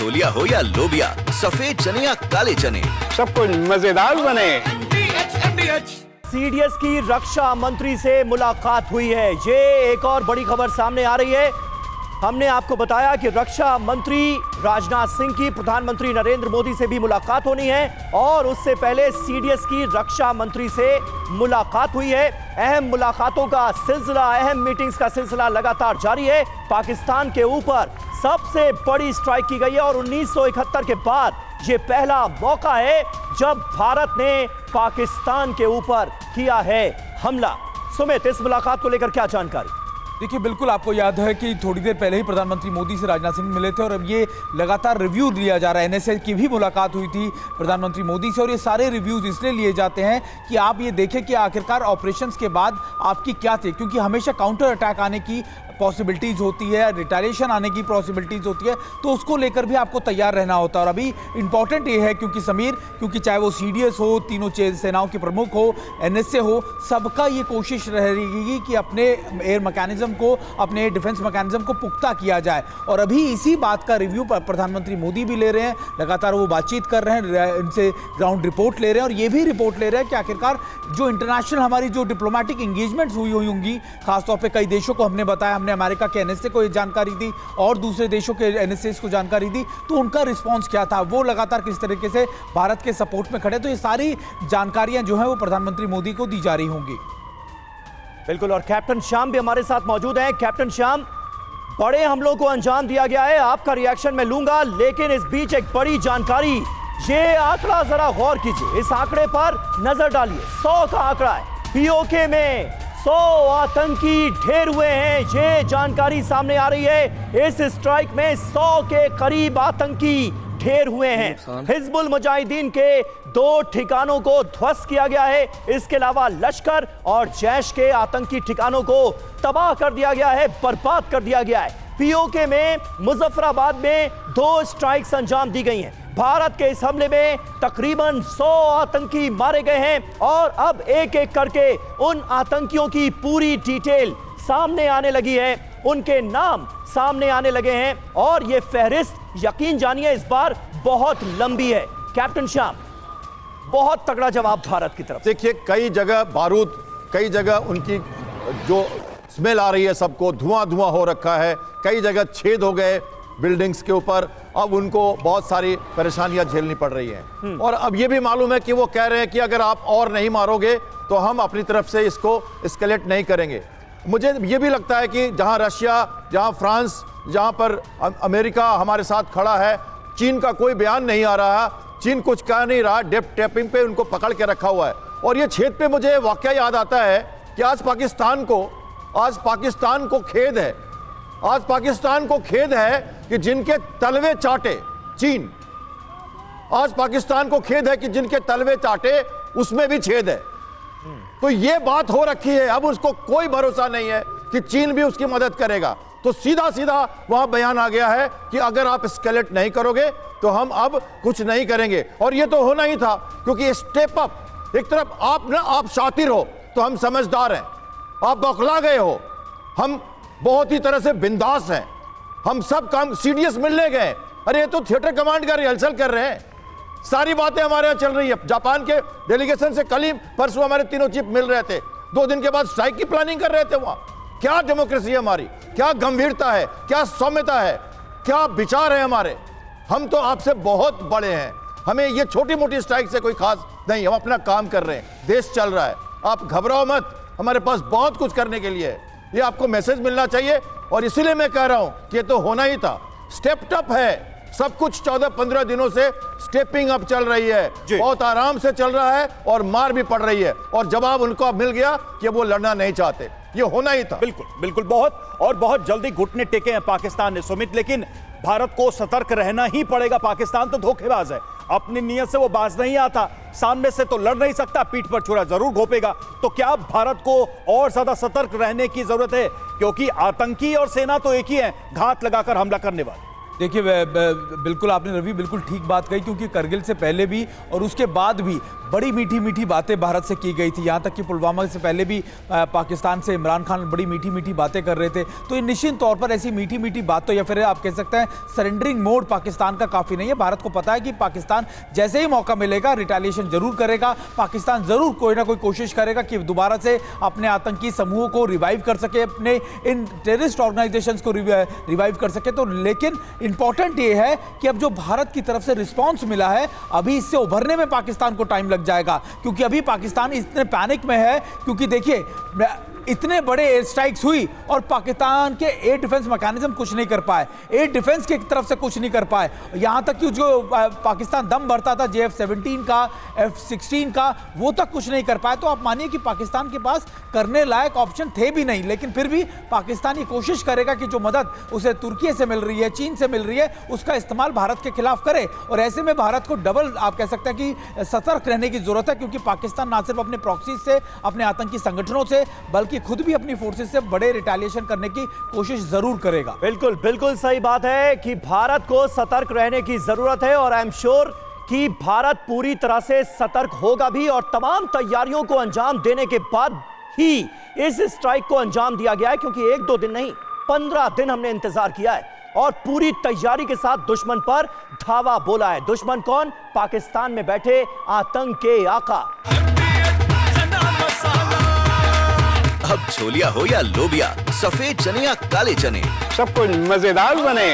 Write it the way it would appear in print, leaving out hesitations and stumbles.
छोलिया हो या लोबिया, सफेद चने या काले चने, सब कुछ मजेदार बने। सीडीएस की रक्षा मंत्री से मुलाकात हुई है। ये एक और बड़ी खबर सामने आ रही है। हमने आपको बताया कि रक्षा मंत्री राजनाथ सिंह की प्रधानमंत्री नरेंद्र मोदी से भी मुलाकात होनी है और उससे पहले सीडीएस की रक्षा मंत्री से मुलाकात हुई है। अहम मुलाकातों का सिलसिला, अहम मीटिंग्स का सिलसिला लगातार जारी है। पाकिस्तान के ऊपर सबसे बड़ी स्ट्राइक की गई है और 1971 के बाद ये पहला मौका है जब भारत ने पाकिस्तान के ऊपर किया है हमला। सुमित, इस मुलाकात को लेकर क्या जानकारी? देखिए, बिल्कुल आपको याद है कि थोड़ी देर पहले ही प्रधानमंत्री मोदी से राजनाथ सिंह मिले थे और अब ये लगातार रिव्यू लिया जा रहा है। एनएसए की भी मुलाकात हुई थी प्रधानमंत्री मोदी से और ये सारे रिव्यूज इसलिए लिए जाते हैं कि आप ये देखें कि आखिरकार ऑपरेशंस के बाद आपकी क्या थी, क्योंकि हमेशा काउंटर अटैक आने की पॉसिबिलिटीज होती है, रिटालिएशन आने की पॉसिबिलिटीज होती है, तो उसको लेकर भी आपको तैयार रहना होता है। और अभी इंपॉर्टेंट ये है क्योंकि समीर, क्योंकि चाहे वो सीडीएस हो, तीनों सेनाओं के प्रमुख हो, एनएसए हो, सबका ये कोशिश रहेगी कि अपने एयर मैकेनिज्म को, अपने डिफेंस मैकेनिज्म को पुख्ता किया जाए। और अभी इसी बात का रिव्यू प्रधानमंत्री मोदी भी ले रहे हैं, लगातार वो बातचीत कर रहे हैं, इनसे ग्राउंड रिपोर्ट ले रहे हैं और ये भी रिपोर्ट ले रहे हैं कि आखिरकार जो इंटरनेशनल हमारी जो डिप्लोमेटिक एंगेजमेंट्स हुई होंगी, खासतौर पर कई देशों को हमने बताया, हमने अमेरिका के एनएसए को ये जानकारी दी और दूसरे देशों के एनएसए को जानकारी दी, तो उनका रिस्पांस क्या था, वो लगातार किस तरीके से भारत के सपोर्ट में खड़े, तो ये सारी जानकारियां जो है वो प्रधानमंत्री मोदी को दी जा रही होंगी। बिल्कुल, और कैप्टन श्याम भी हमारे साथ मौजूद हैं। कैप्टन श्याम, बड़े हमलों को अंजाम दिया गया है, आपका रिएक्शन मैं लूंगा, लेकिन इस बीच एक बड़ी जानकारी, ये आंकड़ा जरा गौर कीजिए, इस आंकड़े पर नजर डालिए। 100 का आंकड़ा है। पीओके में 100 आतंकी ढेर हुए हैं, ये जानकारी सामने आ रही है। इस स्ट्राइक में 100 के करीब आतंकी ढेर हुए हैं। हिजबुल मुजाहिदीन के 2 ठिकानों को ध्वस्त किया गया है। इसके अलावा लश्कर और जैश के आतंकी ठिकानों को तबाह कर दिया गया है, बर्बाद कर दिया गया है। पीओके में मुजफ्फराबाद में 2 स्ट्राइक्स अंजाम दी गई हैं। भारत के इस हमले में तकरीबन 100 आतंकी मारे गए हैं और अब एक एक करके उन आतंकियों की पूरी डिटेल सामने आने लगी है, उनके नाम सामने आने लगे हैं और ये फहरिस्त, यकीन जानिए, इस बार बहुत लंबी है। कैप्टन श्याम, बहुत तगड़ा जवाब भारत की तरफ। देखिए, कई जगह बारूद, कई जगह उनकी जो स्मेल आ रही है, सबको धुआं धुआं हो रखा है, कई जगह छेद हो गए बिल्डिंग्स के ऊपर, अब उनको बहुत सारी परेशानियां झेलनी पड़ रही हैं। और अब ये भी मालूम है कि वो कह रहे हैं कि अगर आप और नहीं मारोगे तो हम अपनी तरफ से इसको एस्केलेट नहीं करेंगे। मुझे ये भी लगता है कि जहां रशिया, जहां फ्रांस, जहां पर अमेरिका हमारे साथ खड़ा है, चीन का कोई बयान नहीं आ रहा, चीन कुछ कह नहीं रहा, डेप्थ टैपिंग पे उनको पकड़ के रखा हुआ है। और ये छेद पे मुझे वाकया याद आता है कि आज पाकिस्तान को खेद है, आज पाकिस्तान को खेद है कि जिनके तलवे चाटे चीन, आज पाकिस्तान को खेद है कि जिनके तलवे चाटे उसमें भी छेद है। तो ये बात हो रखी है, अब उसको कोई भरोसा नहीं है कि चीन भी उसकी मदद करेगा। तो सीधा सीधा वहां बयान आ गया है कि अगर आप स्केलेट नहीं करोगे तो हम अब कुछ नहीं करेंगे। और ये तो होना ही था, क्योंकि स्टेप अप, एक तरफ आप शातिर हो तो हम समझदार हैं, आप बौखला गए हो, हम बहुत ही तरह से बिंदास हैं, हम सब काम सीडीएस मिलने गए। अरे ये तो थिएटर कमांड का रिहर्सल कर रहे हैं, सारी बातें हमारे यहाँ चल रही है। जापान के डेलीगेशन से कल ही परसों हमारे तीनों चीफ मिल रहे थे, 2 दिन के बाद स्ट्राइक की प्लानिंग कर रहे थे वहां। क्या डेमोक्रेसी है हमारी, क्या गंभीरता है, क्या सौम्यता है, क्या विचार है हमारे। हम तो आपसे बहुत बड़े हैं, हमें ये छोटी मोटी स्ट्राइक से कोई खास नहीं, हम अपना काम कर रहे हैं, देश चल रहा है, आप घबराओ मत, हमारे पास बहुत कुछ करने के लिए है। ये आपको मैसेज मिलना चाहिए और इसीलिए मैं कह रहा हूं कि ये तो होना ही था। स्टेप्ड अप है सब कुछ, 14-15 दिनों से स्टेपिंग अप चल रही है, बहुत आराम से चल रहा है और मार भी पड़ रही है। और जवाब उनको अब मिल गया कि वो लड़ना नहीं चाहते, ये होना ही था। बिल्कुल बिल्कुल, बहुत जल्दी घुटने टेके हैं पाकिस्तान ने सुमित, लेकिन भारत को सतर्क रहना ही पड़ेगा। पाकिस्तान तो धोखेबाज है, अपनी नीयत से वो बाज नहीं आता, सामने से तो लड़ नहीं सकता, पीठ पर छुरा जरूर घोपेगा। तो क्या भारत को और ज्यादा सतर्क रहने की जरूरत है, क्योंकि आतंकी और सेना तो एक ही है, घात लगाकर हमला करने वाले। देखिए बिल्कुल आपने रवि बिल्कुल ठीक बात कही, क्योंकि करगिल से पहले भी और उसके बाद भी बड़ी मीठी मीठी बातें भारत से की गई थी। यहाँ तक कि पुलवामा से पहले भी पाकिस्तान से इमरान खान बड़ी मीठी मीठी बातें कर रहे थे। तो ये निश्चित तौर पर ऐसी मीठी मीठी बातों या फिर आप कह सकते हैं सरेंडरिंग मोड पाकिस्तान का काफ़ी नहीं है। भारत को पता है कि पाकिस्तान जैसे ही मौका मिलेगा रिटेलिएशन जरूर करेगा। पाकिस्तान जरूर कोई ना कोई कोशिश करेगा कि दोबारा से अपने आतंकी समूहों को रिवाइव कर सके, अपने इन टेररिस्ट ऑर्गेनाइजेशंस को रिवाइव कर सके। तो लेकिन इंपॉर्टेंट ये है कि अब जो भारत की तरफ से रिस्पांस मिला है, अभी इससे उभरने में पाकिस्तान को टाइम लग जाएगा, क्योंकि अभी पाकिस्तान इतने पैनिक में है। क्योंकि देखिए इतने बड़े एयर स्ट्राइक्स हुई और पाकिस्तान के एयर डिफेंस मैकेनिज्म कुछ नहीं कर पाए, एयर डिफेंस की तरफ से कुछ नहीं कर पाए। यहां तक कि जो पाकिस्तान दम भरता था JF-17 का, F-16 का, वो तक कुछ नहीं कर पाए। तो आप मानिए कि पाकिस्तान के पास करने लायक ऑप्शन थे भी नहीं। लेकिन फिर भी पाकिस्तान ये कोशिश करेगा कि जो मदद उसे तुर्की से मिल रही है, चीन से मिल रही है, उसका इस्तेमाल भारत के खिलाफ करे। और ऐसे में भारत को डबल आप कह सकते हैं कि सतर्क रहने की जरूरत है, क्योंकि पाकिस्तान ना सिर्फ अपने प्रॉक्सी से, अपने आतंकी संगठनों से, बल्कि खुद भी अपनी फोर्सेस से बड़े रिटेलिएशन करने की कोशिश जरूर करेगा। बिल्कुल बिल्कुल सही बात है कि भारत को सतर्क रहने की जरूरत है, और आई एम श्योर कि भारत पूरी तरह से सतर्क होगा भी। और तमाम तैयारियों को अंजाम देने के बाद ही इस स्ट्राइक को अंजाम दिया गया है, क्योंकि 1-2 दिन नहीं 15 दिन हमने इंतजार किया है और पूरी तैयारी के साथ दुश्मन पर धावा बोला है। दुश्मन कौन? पाकिस्तान में बैठे आतंक के आका। अब छोलिया हो या लोबिया, सफेद चने या काले चने, सब कुछ मजेदार बने।